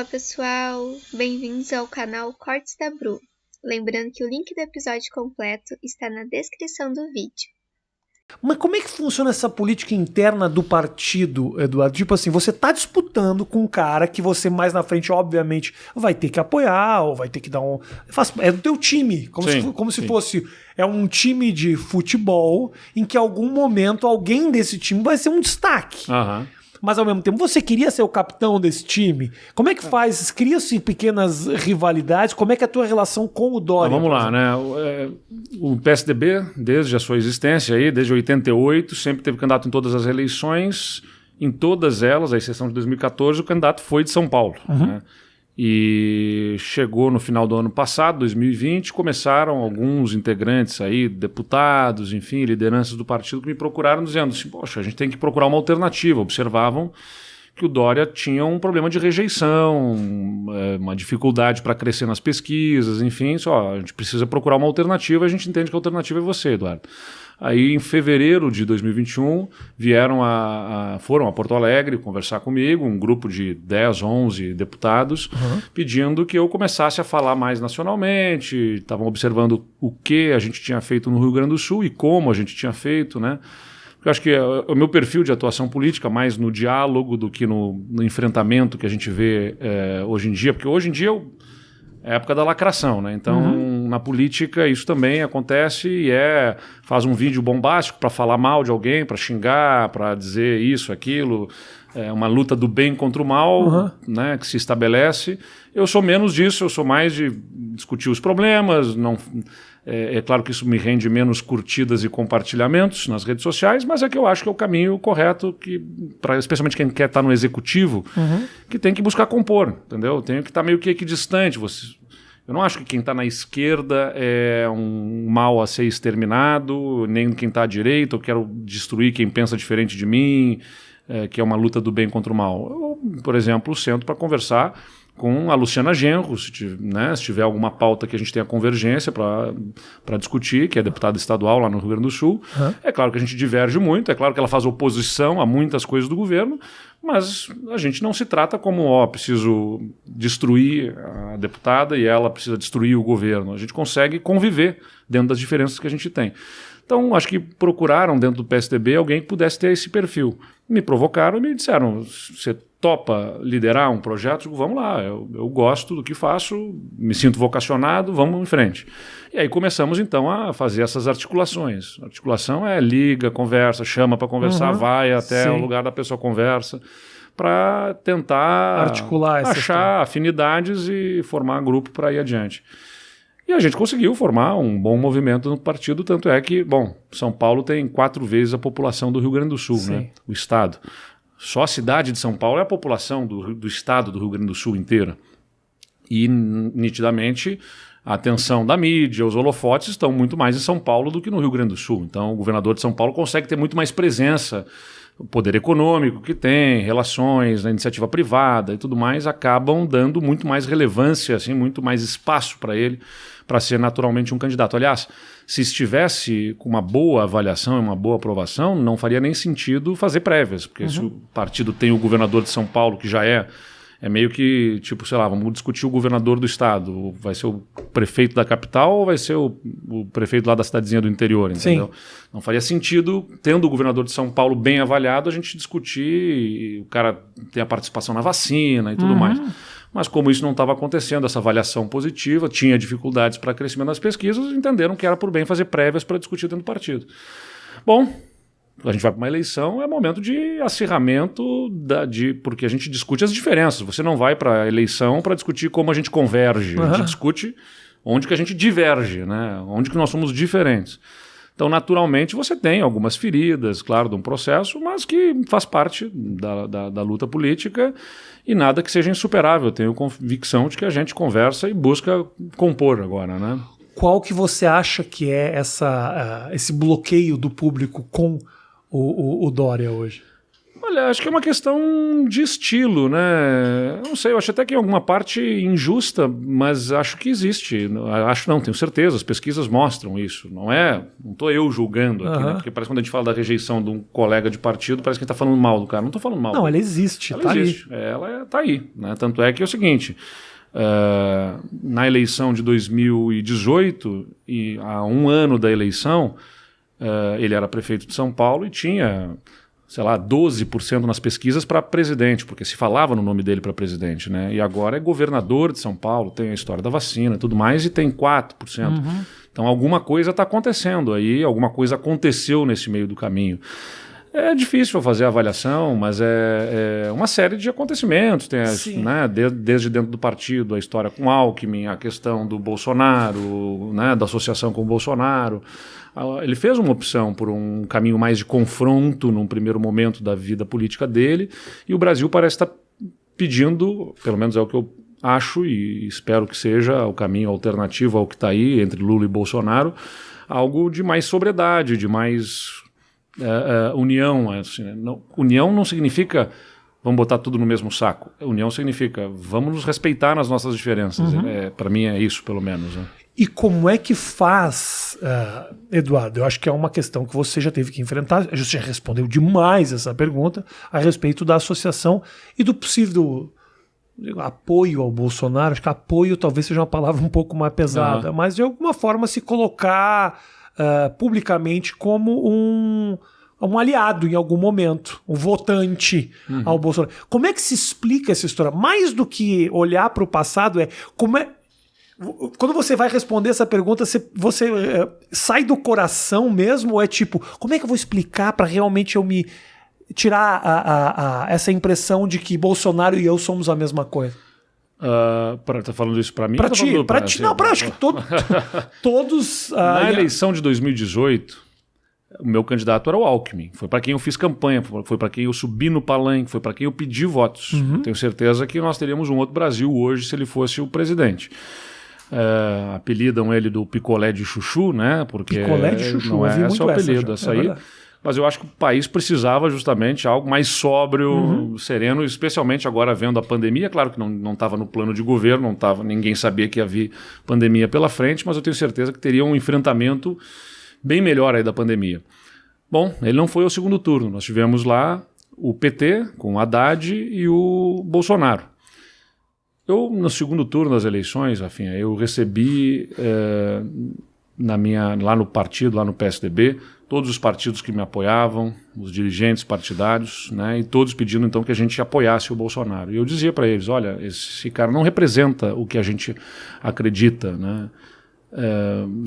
Fala pessoal, bem-vindos ao canal Cortes da Bru. Lembrando que o link do episódio completo está na descrição do vídeo. Mas como é que funciona essa política interna do partido, Eduardo? Tipo assim, você tá disputando com um cara que você mais na frente, obviamente, vai ter que apoiar, ou vai ter que dar um... É do teu time, como se fosse um time de futebol em que em algum momento alguém desse time vai ser um destaque. Aham. Mas ao mesmo tempo, você queria ser o capitão desse time? Como é que faz? Cria-se pequenas rivalidades? Como é que é a tua relação com o Dória? Vamos lá, né? O PSDB, desde a sua existência, aí, desde 88, sempre teve candidato em todas as eleições. Em todas elas, à exceção de 2014, o candidato foi de São Paulo. Né? E chegou no final do ano passado, 2020, começaram alguns integrantes aí, deputados, enfim, lideranças do partido que me procuraram dizendo assim, poxa, a gente tem que procurar uma alternativa. Observavam que o Dória tinha um problema de rejeição, uma dificuldade para crescer nas pesquisas, enfim, a gente precisa procurar uma alternativa, a gente entende que a alternativa é você, Eduardo. Aí, em fevereiro de 2021, foram a Porto Alegre conversar comigo, um grupo de 10, 11 deputados, pedindo que eu começasse a falar mais nacionalmente, estavam observando o que a gente tinha feito no Rio Grande do Sul e como a gente tinha feito, né? Eu acho que o meu perfil de atuação política, mais no diálogo do que no enfrentamento que a gente vê hoje em dia, porque hoje em dia é a época da lacração, né? Então, na política, isso também acontece e faz um vídeo bombástico para falar mal de alguém, para xingar, para dizer isso, aquilo. É uma luta do bem contra o mal, né, que se estabelece. Eu sou menos disso, eu sou mais de discutir os problemas. É claro que isso me rende menos curtidas e compartilhamentos nas redes sociais, mas é que eu acho que é o caminho correto, especialmente quem quer estar no executivo, que tem que buscar compor, entendeu? Tem que estar meio que equidistante. Eu não acho que quem está na esquerda é um mal a ser exterminado, nem quem está à direita, eu quero destruir quem pensa diferente de mim, que é uma luta do bem contra o mal. Eu, por exemplo, sento para conversar com a Luciana Genro, se tiver alguma pauta que a gente tenha convergência para discutir, que é deputada estadual lá no Rio Grande do Sul. É claro que a gente diverge muito, é claro que ela faz oposição a muitas coisas do governo, mas a gente não se trata como, preciso destruir a deputada e ela precisa destruir o governo. A gente consegue conviver dentro das diferenças que a gente tem. Então, acho que procuraram dentro do PSDB alguém que pudesse ter esse perfil. Me provocaram e me disseram, você topa liderar um projeto? Vamos lá, eu gosto do que faço, me sinto vocacionado, vamos em frente. E aí começamos então a fazer essas articulações. A articulação é liga, conversa, chama para conversar, vai até o lugar da pessoa conversa, para tentar articular achar afinidades e formar grupo para ir adiante. E a gente conseguiu formar um bom movimento no partido, tanto é que, São Paulo tem 4 vezes a população do Rio Grande do Sul, né? O estado. Só a cidade de São Paulo é a população do estado do Rio Grande do Sul inteira. E, nitidamente, a atenção da mídia, os holofotes estão muito mais em São Paulo do que no Rio Grande do Sul. Então, o governador de São Paulo consegue ter muito mais presença. O poder econômico que tem, relações na iniciativa privada e tudo mais, acabam dando muito mais relevância, assim, muito mais espaço para ele, para ser naturalmente um candidato. Aliás, se estivesse com uma boa avaliação e uma boa aprovação, não faria nem sentido fazer prévias, porque se o partido tem o governador de São Paulo, que já é meio que, tipo, sei lá, vamos discutir o governador do estado. Vai ser o prefeito da capital ou vai ser o prefeito lá da cidadezinha do interior, entendeu? Sim. Não faria sentido, tendo o governador de São Paulo bem avaliado, a gente discutir e o cara ter a participação na vacina e tudo mais. Mas como isso não estava acontecendo, essa avaliação positiva, tinha dificuldades para crescimento das pesquisas, entenderam que era por bem fazer prévias para discutir dentro do partido. Bom, a gente vai para uma eleição, é momento de acirramento, porque a gente discute as diferenças. Você não vai para a eleição para discutir como a gente converge, a gente discute onde que a gente diverge, né? Onde que nós somos diferentes. Então, naturalmente, você tem algumas feridas, claro, de um processo, mas que faz parte da luta política e nada que seja insuperável. Eu tenho convicção de que a gente conversa e busca compor agora, né? Qual que você acha que é esse bloqueio do público com o Dória hoje? Olha, acho que é uma questão de estilo, né? Não sei, eu acho até que em alguma parte injusta, mas acho que existe. Acho não, tenho certeza, as pesquisas mostram isso. Não estou eu julgando aqui, né? Porque parece que quando a gente fala da rejeição de um colega de partido, parece que a gente está falando mal do cara. Não estou falando mal. Não, ela existe, ela existe. Ela está aí, né? Tanto é que é o seguinte, na eleição de 2018, e há um ano da eleição, ele era prefeito de São Paulo e tinha, sei lá, 12% nas pesquisas para presidente, porque se falava no nome dele para presidente, né? E agora é governador de São Paulo, tem a história da vacina e tudo mais, e tem 4%. Então alguma coisa está acontecendo aí, alguma coisa aconteceu nesse meio do caminho. É difícil fazer a avaliação, mas é uma série de acontecimentos. Tem né, desde dentro do partido, a história com Alckmin, a questão do Bolsonaro, né, da associação com o Bolsonaro. Ele fez uma opção por um caminho mais de confronto num primeiro momento da vida política dele, e o Brasil parece estar pedindo, pelo menos é o que eu acho e espero que seja o caminho alternativo ao que está aí entre Lula e Bolsonaro, algo de mais sobriedade, de mais união. Assim, né? União não significa vamos botar tudo no mesmo saco. União significa vamos nos respeitar nas nossas diferenças. Para mim é isso, pelo menos. Né? E como é que faz, Eduardo? Eu acho que é uma questão que você já teve que enfrentar. Você já respondeu demais essa pergunta a respeito da associação e do possível apoio ao Bolsonaro. Acho que apoio talvez seja uma palavra um pouco mais pesada, mas de alguma forma se colocar publicamente como um aliado em algum momento, um votante ao Bolsonaro. Como é que se explica essa história? Mais do que olhar para o passado, quando você vai responder essa pergunta, você sai do coração mesmo, ou é tipo, como é que eu vou explicar para realmente eu me tirar essa impressão de que Bolsonaro e eu somos a mesma coisa? Tá falando isso para mim? Para ti, acho que todos... Na eleição de 2018, o meu candidato era o Alckmin. Foi para quem eu fiz campanha, foi para quem eu subi no palanque, foi para quem eu pedi votos. Tenho certeza que nós teríamos um outro Brasil hoje se ele fosse o presidente. Apelidam ele do picolé de chuchu, né? Porque picolé de chuchu, não esse é o apelido, essa aí. Mas eu acho que o país precisava justamente de algo mais sóbrio, sereno, especialmente agora vendo a pandemia. Claro que não estava no plano de governo, ninguém sabia que ia vir pandemia pela frente, mas eu tenho certeza que teria um enfrentamento bem melhor aí da pandemia. Bom, ele não foi ao segundo turno. Nós tivemos lá o PT com o Haddad e o Bolsonaro. Eu, no segundo turno das eleições, afim, eu recebi lá no partido, lá no PSDB, todos os partidos que me apoiavam, os dirigentes partidários, né, e todos pedindo então que a gente apoiasse o Bolsonaro. E eu dizia para eles, olha, esse cara não representa o que a gente acredita, né?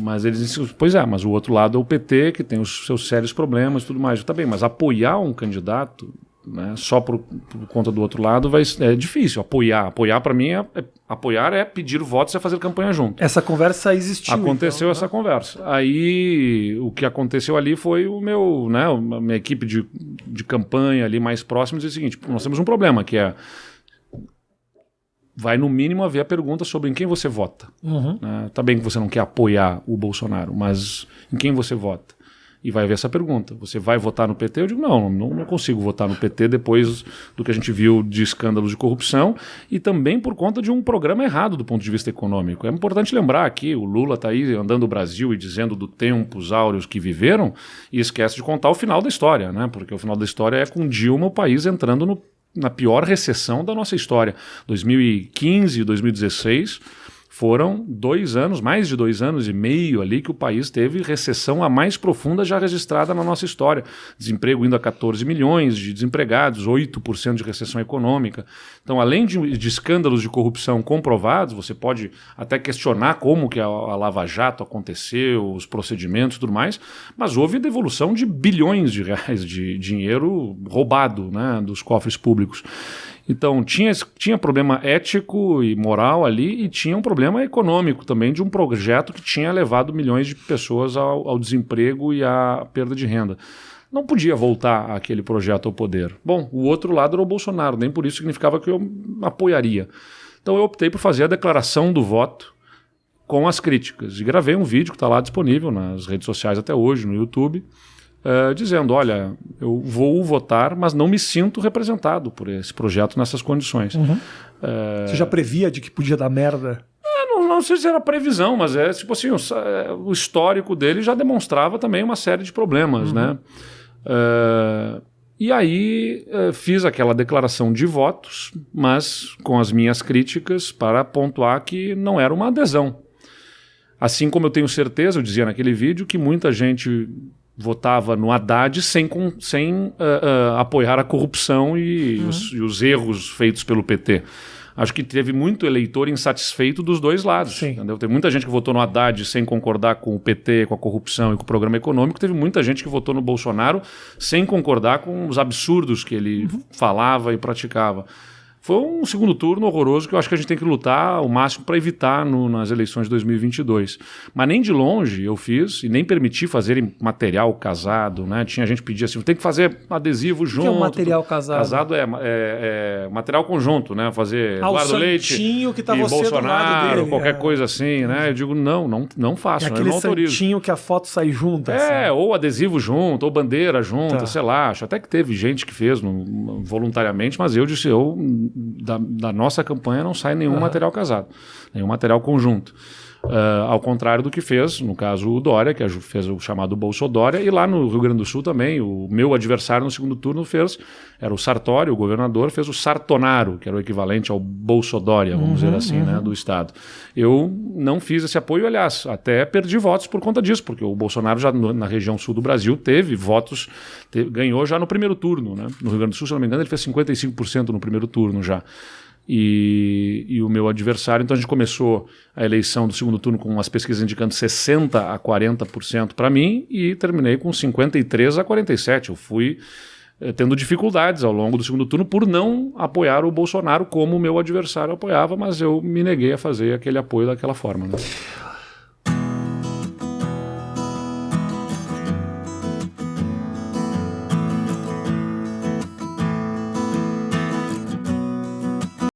Mas eles diziam, pois mas o outro lado é o PT, que tem os seus sérios problemas e tudo mais. Tá bem, mas apoiar um candidato, né, só por conta do outro lado é difícil. Apoiar para mim apoiar é pedir votos e fazer campanha junto. Essa conversa existiu. Aconteceu então, essa conversa. Aí o que aconteceu ali foi a minha equipe de campanha ali mais próxima dizer o seguinte, nós temos um problema que vai no mínimo haver a pergunta sobre em quem você vota. Tá bem que você não quer apoiar o Bolsonaro, mas em quem você vota? E vai haver essa pergunta. Você vai votar no PT? Eu digo, não consigo votar no PT depois do que a gente viu de escândalos de corrupção e também por conta de um programa errado do ponto de vista econômico. É importante lembrar aqui, o Lula está aí andando o Brasil e dizendo do tempos áureos que viveram e esquece de contar o final da história, né? Porque o final da história é com Dilma o país entrando na pior recessão da nossa história. 2015 e 2016 foram 2 anos, mais de 2 anos e meio ali que o país teve recessão a mais profunda já registrada na nossa história. Desemprego indo a 14 milhões de desempregados, 8% de recessão econômica. Então, além de escândalos de corrupção comprovados, você pode até questionar como que a Lava Jato aconteceu, os procedimentos e tudo mais, mas houve devolução de bilhões de reais de dinheiro roubado, né, dos cofres públicos. Então, tinha problema ético e moral ali e tinha um problema econômico também de um projeto que tinha levado milhões de pessoas ao desemprego e à perda de renda. Não podia voltar aquele projeto ao poder. Bom, o outro lado era o Bolsonaro, nem por isso significava que eu apoiaria. Então eu optei por fazer a declaração do voto com as críticas. E gravei um vídeo que está lá disponível nas redes sociais até hoje, no YouTube, dizendo, olha, eu vou votar, mas não me sinto representado por esse projeto nessas condições. Você já previa de que podia dar merda? Não sei se era previsão, mas tipo assim, o histórico dele já demonstrava também uma série de problemas, né? E aí fiz aquela declaração de votos, mas com as minhas críticas para pontuar que não era uma adesão. Assim como eu tenho certeza, eu dizia naquele vídeo, que muita gente votava no Haddad sem apoiar a corrupção e os erros feitos pelo PT. Acho que teve muito eleitor insatisfeito dos dois lados. Entendeu? Teve muita gente que votou no Haddad sem concordar com o PT, com a corrupção e com o programa econômico. Teve muita gente que votou no Bolsonaro sem concordar com os absurdos que ele falava e praticava. Foi um segundo turno horroroso que eu acho que a gente tem que lutar ao máximo para evitar nas eleições de 2022. Mas nem de longe eu fiz e nem permiti fazerem material casado, né? Tinha gente que pedia assim, tem que fazer adesivo junto. O que é um material casado? Casado é material conjunto, né? Fazer Eduardo Leite que tá e você Bolsonaro, do lado dele, qualquer coisa assim, né? Eu digo, não faço, aquele não autorizo. santinho que a foto sai junto. Ou adesivo junto, ou bandeira junto, sei lá. Acho até que teve gente que fez voluntariamente, mas eu disse, da nossa campanha não sai nenhum material casado, nenhum material conjunto. Ao contrário do que fez, no caso, o Dória, que fez o chamado Bolsodória, e lá no Rio Grande do Sul também, o meu adversário no segundo turno era o Sartori, o governador, fez o Sartonaro, que era o equivalente ao Bolsodória, vamos dizer assim, né, do Estado. Eu não fiz esse apoio, aliás, até perdi votos por conta disso, porque o Bolsonaro já na região sul do Brasil teve votos, ganhou já no primeiro turno, né? No Rio Grande do Sul, se não me engano, ele fez 55% no primeiro turno já. E o meu adversário, então a gente começou a eleição do segundo turno com as pesquisas indicando 60% a 40% para mim e terminei com 53% a 47%. Eu fui tendo dificuldades ao longo do segundo turno por não apoiar o Bolsonaro como o meu adversário apoiava, mas eu me neguei a fazer aquele apoio daquela forma, né?